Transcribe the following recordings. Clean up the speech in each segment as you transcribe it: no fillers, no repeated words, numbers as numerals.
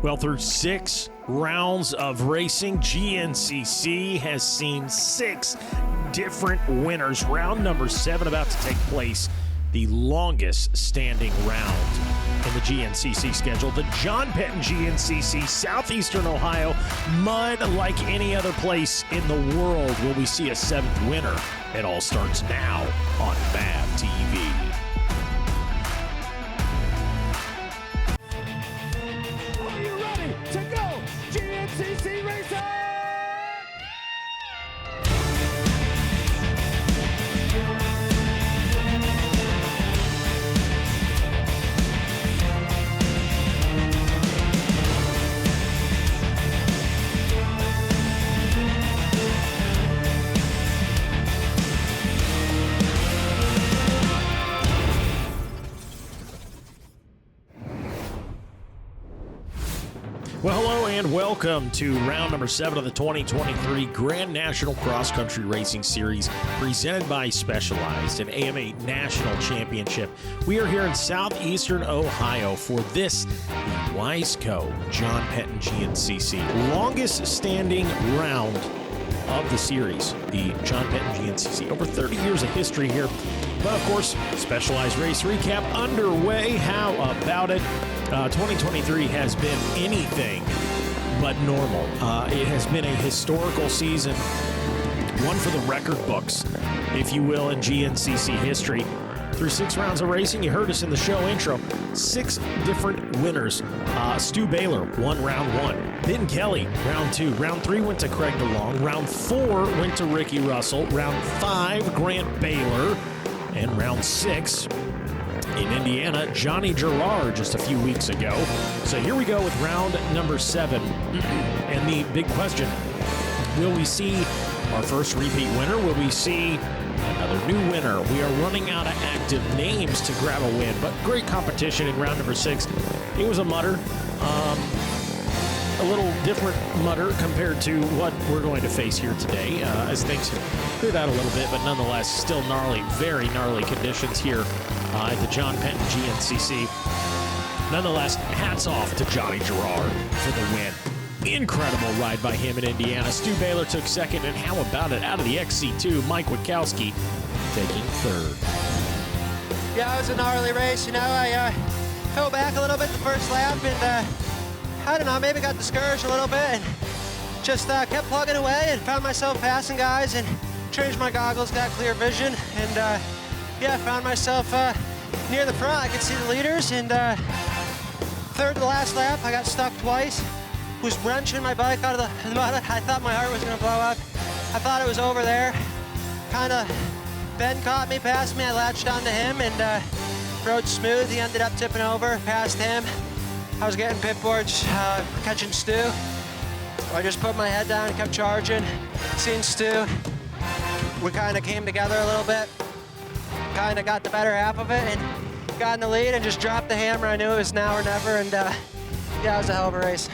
Well, through 6 rounds of racing, GNCC has seen 6 different winners. Round number 7 about to take place, the longest standing round in the GNCC schedule. The John Penton GNCC, Southeastern Ohio, mud like any other place in the world. Will we see a 7th winner? It all starts now on BAB TV. To go, GNCC Racing! Well, hello and welcome to round number 7 of the 2023 Grand National Cross Country Racing Series presented by Specialized, an AMA National Championship. We are here in southeastern Ohio for this, the Wiseco John Penton GNCC, longest standing round of the series, the John Penton GNCC. Over 30 years of history here, but of course, Specialized Race Recap underway. How about it? 2023 has been anything but normal. It has been a historical season, one for the record books, if you will, in GNCC history. Through 6 rounds of racing, you heard us in the show intro, 6 different winners. Stu Baylor won round 1. Ben Kelly, round 2. Round 3 went to Craig DeLong. Round 4 went to Ricky Russell. Round 5, Grant Baylor. And round 6, in Indiana, Johnny Gerard just a few weeks ago. So here we go with round number 7. And the big question, will we see our first repeat winner? Will we see another new winner? We are running out of active names to grab a win, but great competition in round number 6. It was a mutter. A little different mutter compared to what we're going to face here today, as things cleared out a little bit, but nonetheless, still gnarly, very gnarly conditions here at the John Penton GNCC. Nonetheless, hats off to Johnny Gerard for the win. Incredible ride by him in Indiana. Stu Baylor took 2nd, and how about it out of the XC2, Mike Wachowski taking 3rd. Yeah, it was a gnarly race. You know, I fell back a little bit the first lap, and I don't know, maybe got discouraged a little bit, and just kept plugging away and found myself passing guys and changed my goggles, got clear vision, and yeah, found myself near the front. I could see the leaders, and 3rd to the last lap, I got stuck twice. Was wrenching my bike out of the mud. I thought my heart was gonna blow up. I thought it was over there. Ben caught me, passed me, I latched onto him, and rode smooth. He ended up tipping over, past him. I was getting pit boards, catching Stu. I just put my head down and kept charging. Seeing Stu, we kind of came together a little bit. Kind of got the better half of it and got in the lead and just dropped the hammer. I knew it was now or never, and yeah, it was a hell of a race.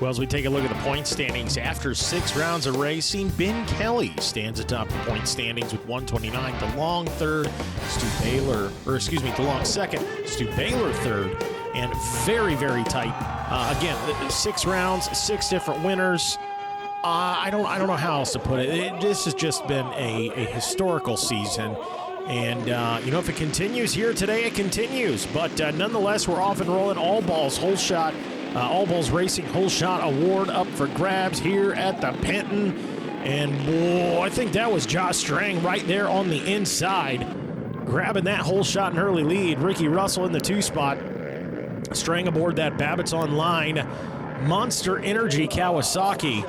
Well, as we take a look at the point standings, after 6 rounds of racing, Ben Kelly stands atop the point standings with 129. DeLong 3rd, DeLong 2nd, Stu Baylor 3rd, and very, very tight. Again, 6 rounds, 6 different winners. I don't know how else to put it. This has just been a historical season. And, you know, if it continues here today, it continues. But nonetheless, we're off and rolling. All Balls Racing Whole Shot Award up for grabs here at the Penton. And, boy, I think that was Josh Strang right there on the inside, grabbing that whole shot and early lead. Ricky Russell in the 2 spot. Strang aboard that Babbitt's Online Monster Energy Kawasaki,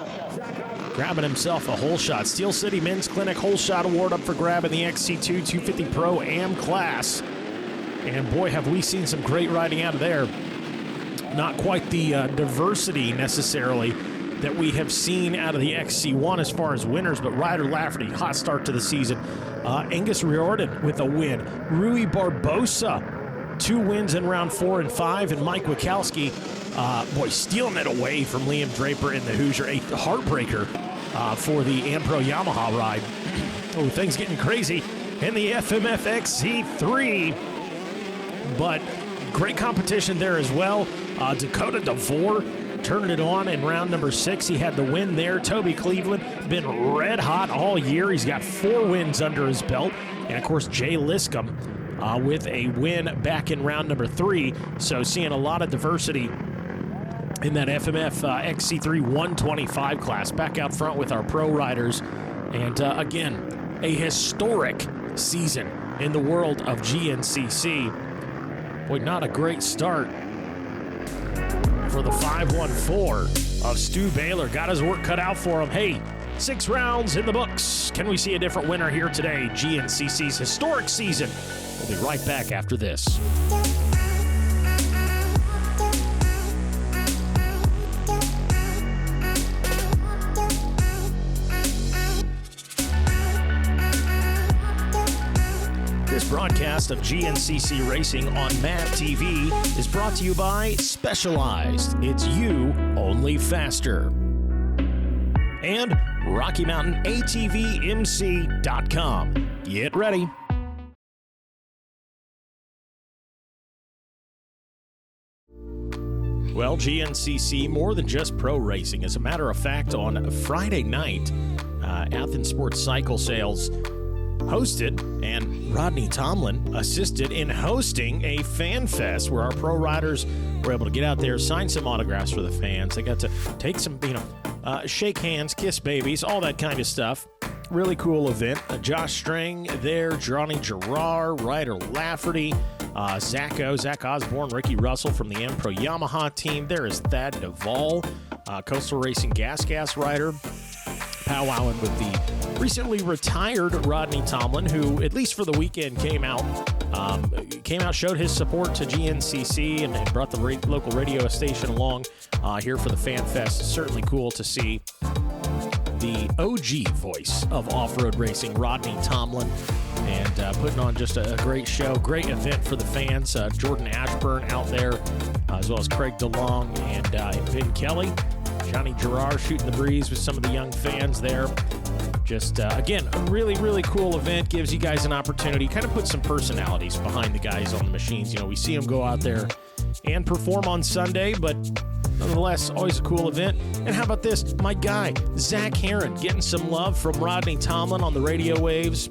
grabbing himself a whole shot. Steel City Men's Clinic Whole Shot Award up for grab in the XC2 250 Pro Am class. And boy, have we seen some great riding out of there. Not quite the diversity necessarily that we have seen out of the XC1 as far as winners, but Ryder Lafferty, hot start to the season. Angus Riordan with a win. Rui Barbosa, 2 wins in round 4 and 5, and Mike Wachowski, stealing it away from Liam Draper in the Hoosier. A heartbreaker for the Ampro Yamaha ride. Oh, things getting crazy in the FMF XC3. But great competition there as well. Dakota DeVore turned it on in round number 6. He had the win there. Toby Cleveland been red hot all year. He's got 4 wins under his belt. And, of course, Jay Liscombe with a win back in round number 3. So seeing a lot of diversity in that FMF XC3 125 class. Back out front with our pro riders. And, again, a historic season in the world of GNCC. Boy, not a great start for the 514 of Stu Baylor. Got his work cut out for him. Hey, 6 rounds in the books. Can we see a different winner here today? GNCC's historic season. We'll be right back after this. This broadcast of GNCC Racing on MAV TV is brought to you by Specialized. It's you, only faster. And RockyMountainATVMC.com. Get ready. Well, GNCC, more than just pro racing. As a matter of fact, on Friday night, Athens Sports Cycle Sales hosted, and Rodney Tomlin assisted in hosting a FanFest where our pro riders were able to get out there, sign some autographs for the fans. They got to take some, shake hands, kiss babies, all that kind of stuff. Really cool event. Josh String there, Johnny Gerard, Ryder Lafferty, Zach Osborne, Ricky Russell from the M Pro Yamaha team. There is Thad Duvall, Coastal Racing Gas rider, powwowing with the recently retired Rodney Tomlin, who, at least for the weekend, came out, showed his support to GNCC and brought the local radio station along here for the FanFest. Certainly cool to see the OG voice of off-road racing, Rodney Tomlin, and putting on just a great show, great event for the fans. Jordan Ashburn out there, as well as Craig DeLong and Ben Kelly. Johnny Gerard shooting the breeze with some of the young fans there. Just, again, a really, really cool event. Gives you guys an opportunity, kind of put some personalities behind the guys on the machines. You know, we see them go out there and perform on Sunday, but nonetheless, always a cool event. And how about this? My guy, Zach Heron, getting some love from Rodney Tomlin on the radio waves.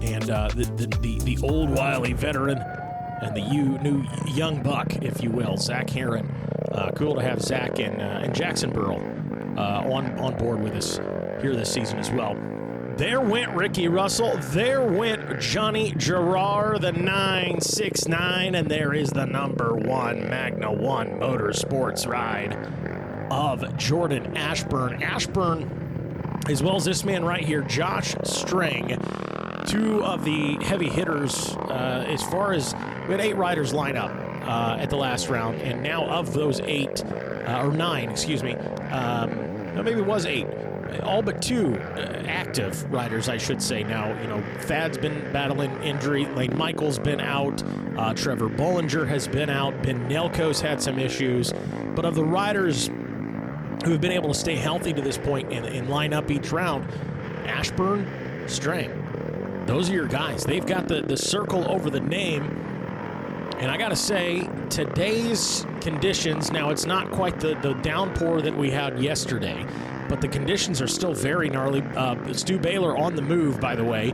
And the old wily veteran and the new young buck, if you will, Zach Heron. Cool to have Zach and Jackson Burrell on board with us here this season as well. There went Ricky Russell. There went Johnny Gerard, the 969, and there is the number 1 Magna 1 Motorsports ride of Jordan Ashburn. Ashburn, as well as this man right here, Josh String, 2 of the heavy hitters as far as we had 8 riders line up at the last round, and now of those 8, or 9, excuse me, maybe it was 8. All but 2 active riders, I should say. Now, Thad's been battling injury. Lane Michaels been out. Trevor Bollinger has been out. Ben Nelko's had some issues. But of the riders who have been able to stay healthy to this point and line up each round, Ashburn, String, those are your guys. They've got the circle over the name. And I got to say, today's conditions, now it's not quite the downpour that we had yesterday, but the conditions are still very gnarly. Stu Baylor on the move, by the way.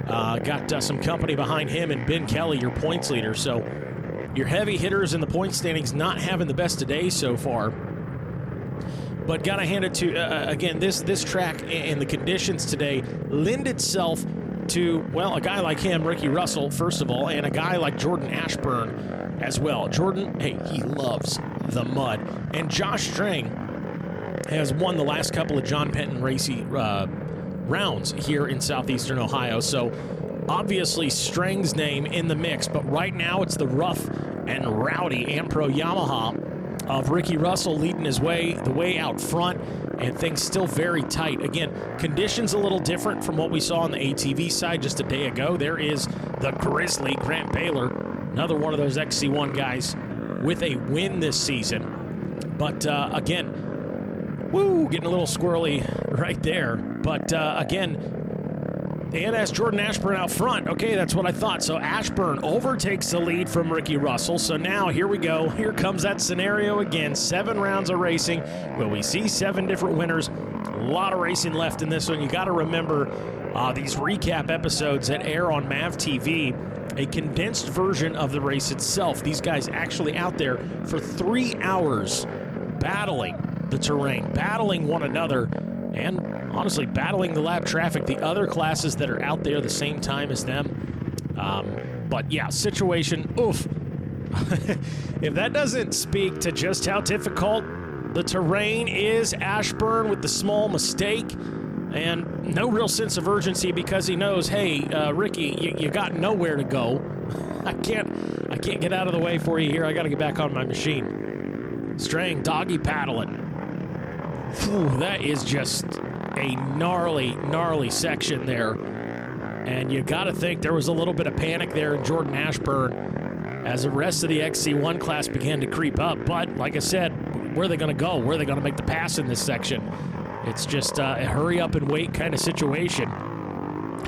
Got some company behind him and Ben Kelly, your points leader. So your heavy hitters in the point standings not having the best of days so far. But got to hand it to, again, this track and the conditions today lend itself to, well, a guy like him, Ricky Russell, first of all, and a guy like Jordan Ashburn as well. Jordan, hey, he loves the mud. And Josh String has won the last couple of John Penton racing rounds here in southeastern Ohio. So obviously String's name in the mix, but right now it's the rough and rowdy Ampro Yamaha of Ricky Russell leading the way out front, and things still very tight. Again, conditions a little different from what we saw on the ATV side just a day ago. There is the Grizzly Grant Baylor, another one of those XC1 guys with a win this season. But again, getting a little squirrely right there. But again, And that's Jordan Ashburn out front. Okay, that's what I thought. So Ashburn overtakes the lead from Ricky Russell. So now here we go. Here comes that scenario again. 7 rounds of racing. Will we see 7 different winners? A lot of racing left in this one. You got to remember these recap episodes that air on MAV TV, a condensed version of the race itself. These guys actually out there for 3 hours battling the terrain, battling one another, and honestly battling the lap traffic, the other classes that are out there the same time as them. But yeah, situation, oof. If that doesn't speak to just how difficult the terrain is, Ashburn with the small mistake and no real sense of urgency because he knows, hey, Ricky, you got nowhere to go. I can't get out of the way for you here. I got to get back on my machine. Straying, doggy paddling. Whew, that is just a gnarly section there. And you got to think there was a little bit of panic there in Jordan Ashburn as the rest of the XC1 class began to creep up. But like I said, where are they going to go? Where are they going to make the pass in this section? It's just a hurry up and wait kind of situation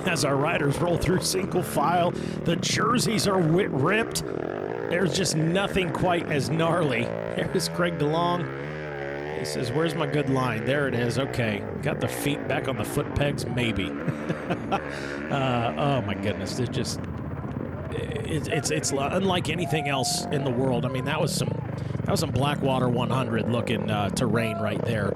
as our riders roll through single file. The jerseys are ripped. There's just nothing quite as gnarly. There's Craig DeLong. He says, where's my good line? There it is. Okay. Got the feet back on the foot pegs? Maybe. Oh, my goodness. It's unlike anything else in the world. I mean, that was some Blackwater 100 looking terrain right there.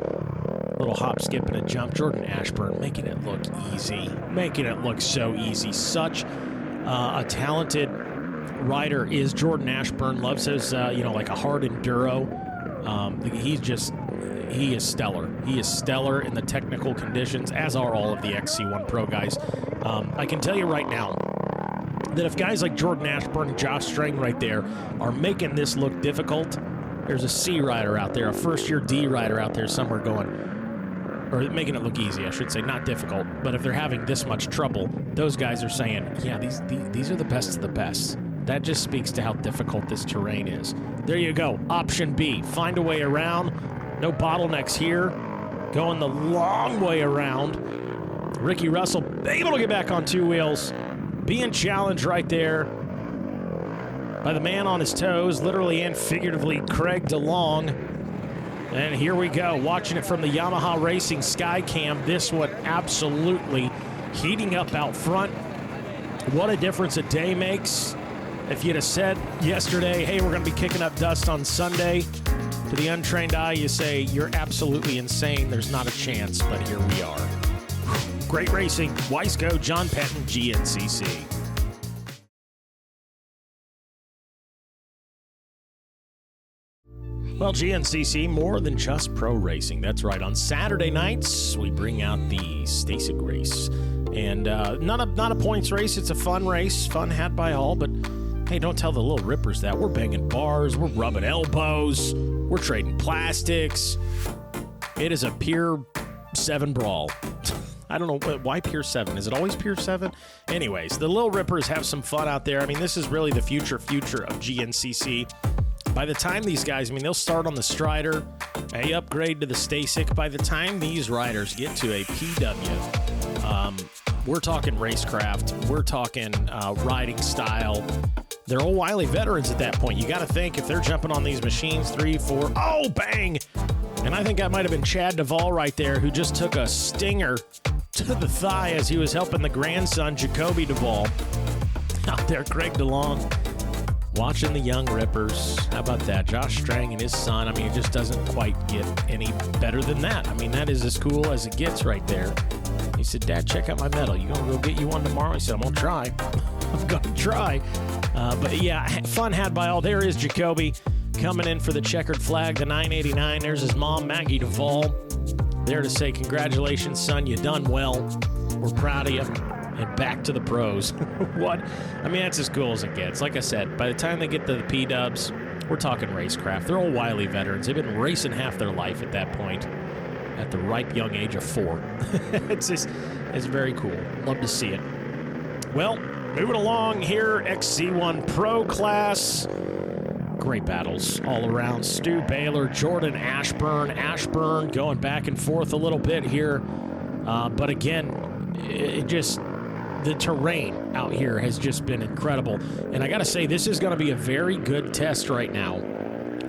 Little hop, skip, and a jump. Jordan Ashburn making it look easy. Making it look so easy. Such a talented rider is Jordan Ashburn. Loves his, like a hard enduro. He is stellar. He is stellar in the technical conditions, as are all of the XC1 Pro guys. I can tell you right now that if guys like Jordan Ashburn and Josh Strang right there are making this look difficult, there's a C rider out there, a first-year D rider out there somewhere going, or making it look easy, I should say, not difficult. But if they're having this much trouble, those guys are saying, yeah, these are the best of the best. That just speaks to how difficult this terrain is. There you go. Option B. Find a way around. No bottlenecks here. Going the long way around. Ricky Russell able to get back on 2 wheels. Being challenged right there by the man on his toes, literally and figuratively, Craig DeLong. And here we go. Watching it from the Yamaha Racing Skycam. This one absolutely heating up out front. What a difference a day makes. If you'd have said yesterday, hey, we're going to be kicking up dust on Sunday, to the untrained eye, you say, you're absolutely insane. There's not a chance, but here we are. Great racing. Weisco, John Penton, GNCC. Well, GNCC, more than just pro racing. That's right. On Saturday nights, we bring out the Stasic race. And not a points race. It's a fun race. Fun had by all, but hey, don't tell the little rippers that. We're banging bars. We're rubbing elbows. We're trading plastics. It is a Pier 7 brawl. I don't know, why Pier 7? Is it always Pier 7? Anyways, the little rippers have some fun out there. I mean, this is really the future of GNCC. By the time these guys, they'll start on the Strider, they upgrade to the Stasic. By the time these riders get to a PW, we're talking racecraft. We're talking riding style. They're all wily veterans at that point. You got to think if they're jumping on these machines, 3, 4, oh, bang! And I think that might have been Chad Duvall right there who just took a stinger to the thigh as he was helping the grandson, Jacoby Duvall. Out there, Craig DeLong, watching the young rippers. How about that? Josh Strang and his son. it just doesn't quite get any better than that. That is as cool as it gets right there. He said, Dad, check out my medal. You gonna go get you one tomorrow? I said, I'm gonna try. I'm gonna try. But yeah, fun had by all. There is Jacoby coming in for the checkered flag, the 989. There's his mom, Maggie Duvall, there to say, congratulations, son. You done well. We're proud of you. And back to the pros. What? That's as cool as it gets. Like I said, by the time they get to the P-dubs, we're talking racecraft. They're all wily veterans. They've been racing half their life at that point, at the ripe young age of 4. It's very cool. Love to see it. Well, moving along here, XC1 Pro class. Great battles all around. Stu Baylor, Jordan Ashburn. Ashburn going back and forth a little bit here. But again, it just the terrain out here has just been incredible. And I got to say, this is going to be a very good test right now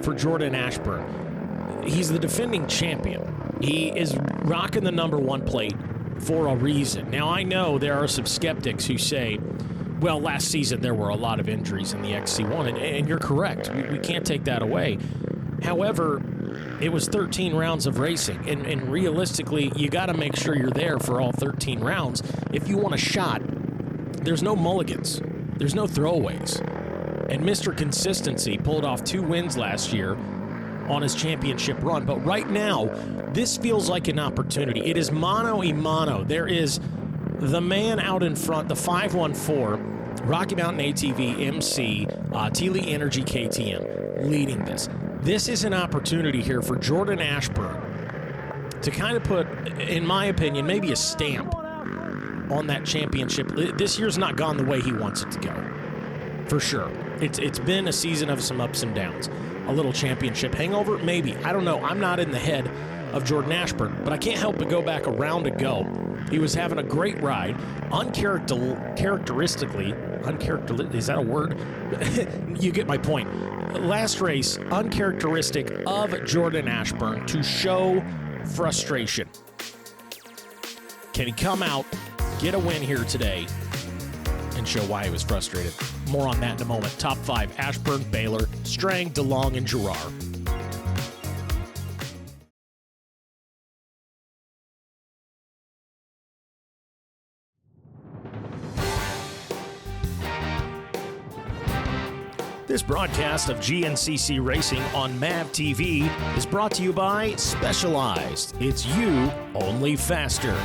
for Jordan Ashburn. He's the defending champion. He is rocking the number 1 plate for a reason. Now, I know there are some skeptics who say, well, last season there were a lot of injuries in the XC1, and you're correct. We can't take that away. However, it was 13 rounds of racing, and realistically, you got to make sure you're there for all 13 rounds. If you want a shot, there's no mulligans. There's no throwaways. And Mr. Consistency pulled off 2 wins last year on his championship run. But right now, this feels like an opportunity. It is mano a mano. There is the man out in front, the 514, Rocky Mountain ATV MC, Teely Energy KTM, leading this. This is an opportunity here for Jordan Ashburn to kind of put, in my opinion, maybe a stamp on that championship. This year's not gone the way he wants it to go, for sure. It's been a season of some ups and downs. A little championship hangover, maybe. I don't know. I'm not in the head of Jordan Ashburn, but I can't help but go back a round ago. He was having a great ride, uncharacteristically, is that a word? You get my point. Last race, uncharacteristic of Jordan Ashburn to show frustration. Can he come out, get a win here today, and show why he was frustrated? More on that in a moment. Top 5, Ashburn, Baylor, Strang, DeLong, and Girard. This broadcast of GNCC Racing on MAV TV is brought to you by Specialized. It's you, only faster.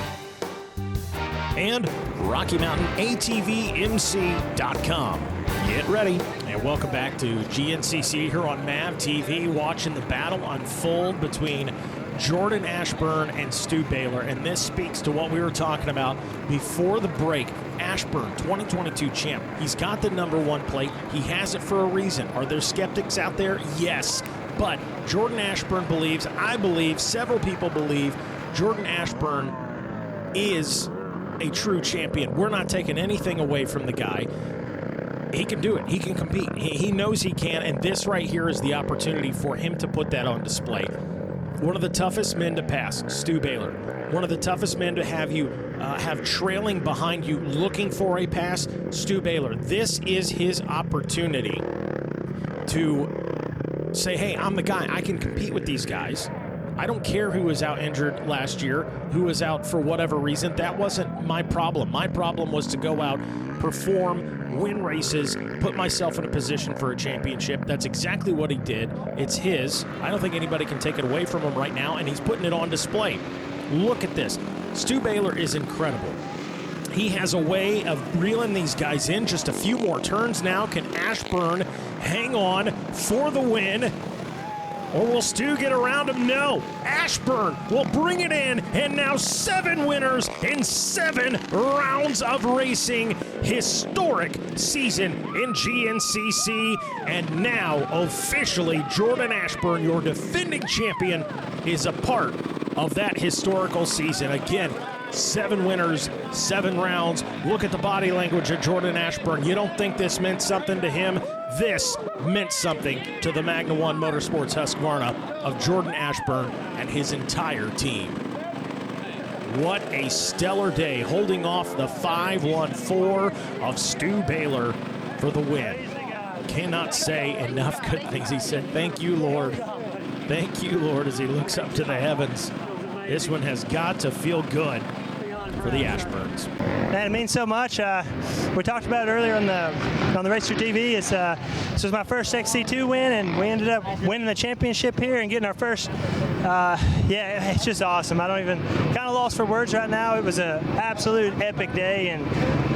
And RockyMountainATVMC.com. Get ready, and welcome back to GNCC here on MAV TV, watching the battle unfold between Jordan Ashburn and Stu Baylor. And this speaks to what we were talking about before the break. Ashburn, 2022 champ. He's got the number 1 plate. He has it for a reason. Are there skeptics out there? Yes. But Jordan Ashburn believes, I believe, several people believe, Jordan Ashburn is a true champion. We're not taking anything away from the guy. He can do it. He can compete. He knows he can, and this right here is the opportunity for him to put that on display. One of the toughest men to pass, Stu Baylor. One of the toughest men to have you have trailing behind you looking for a pass, Stu Baylor. This is his opportunity to say, hey, I'm the guy. I can compete with these guys. I don't care who was out injured last year, who was out for whatever reason. That wasn't my problem. My problem was to go out, perform, win races, put myself in a position for a championship. That's exactly what he did. It's his. I don't think anybody can take it away from him right now, and he's putting it on display. Look at this. Stu Baylor is incredible. He has a way of reeling these guys in. Just a few more turns now. Can Ashburn hang on for the win? Or will Stu get around him? No. Ashburn will bring it in, and now 7 winners in 7 rounds of racing. Historic season in GNCC, and now officially Jordan Ashburn, your defending champion, is a part of that historical season. Again, 7 winners, 7 rounds. Look at the body language of Jordan Ashburn. You don't think this meant something to him? This meant something to the Magna One Motorsports Husqvarna of Jordan Ashburn and his entire team. What a stellar day, holding off the 514 of Stu Baylor for the win. Cannot say enough good things. He said, thank you, Lord. Thank you, Lord, as he looks up to the heavens. This one has got to feel good for the Ashburns. Man, it means so much. We talked about it earlier on the Racer TV. This was my first XC2 win, and we ended up winning the championship here and getting our first. Yeah, it's just awesome. I don't even kind of lost for words right now. It was an absolute epic day, and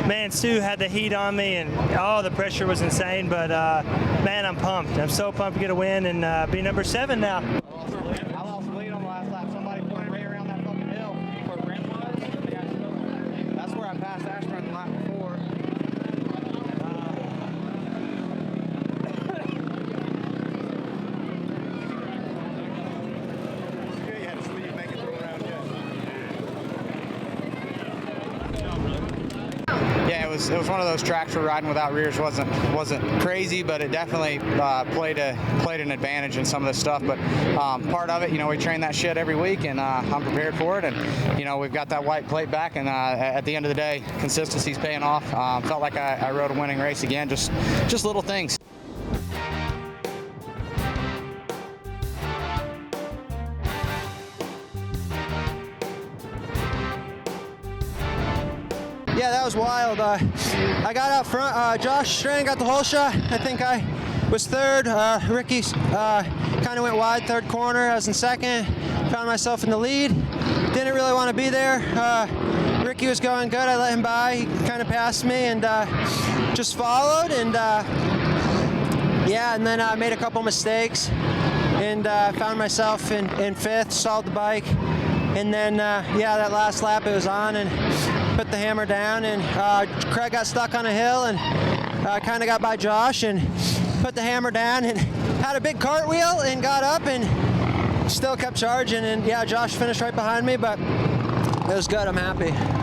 man, Stu had the heat on me, and the pressure was insane. But man, I'm pumped. I'm so pumped to get a win and be number 7 now. was one of those tracks where riding without rears wasn't crazy, but it definitely played an advantage in some of this stuff. But part of it, we train that shit every week, and I'm prepared for it. And we've got that white plate back, and at the end of the day, consistency's paying off. Felt like I rode a winning race again. Just little things. Yeah, that was wild. I got out front. Josh Strand got the whole shot. I think I was third. Ricky kind of went wide, third corner. I was in second. Found myself in the lead. Didn't really want to be there. Ricky was going good. I let him by. He kind of passed me and just followed. And and then I made a couple mistakes and found myself in fifth, stalled the bike. And then, that last lap it was on and put the hammer down, and Craig got stuck on a hill and kind of got by Josh and put the hammer down and had a big cartwheel and got up and still kept charging. And Josh finished right behind me, but it was good. I'm happy.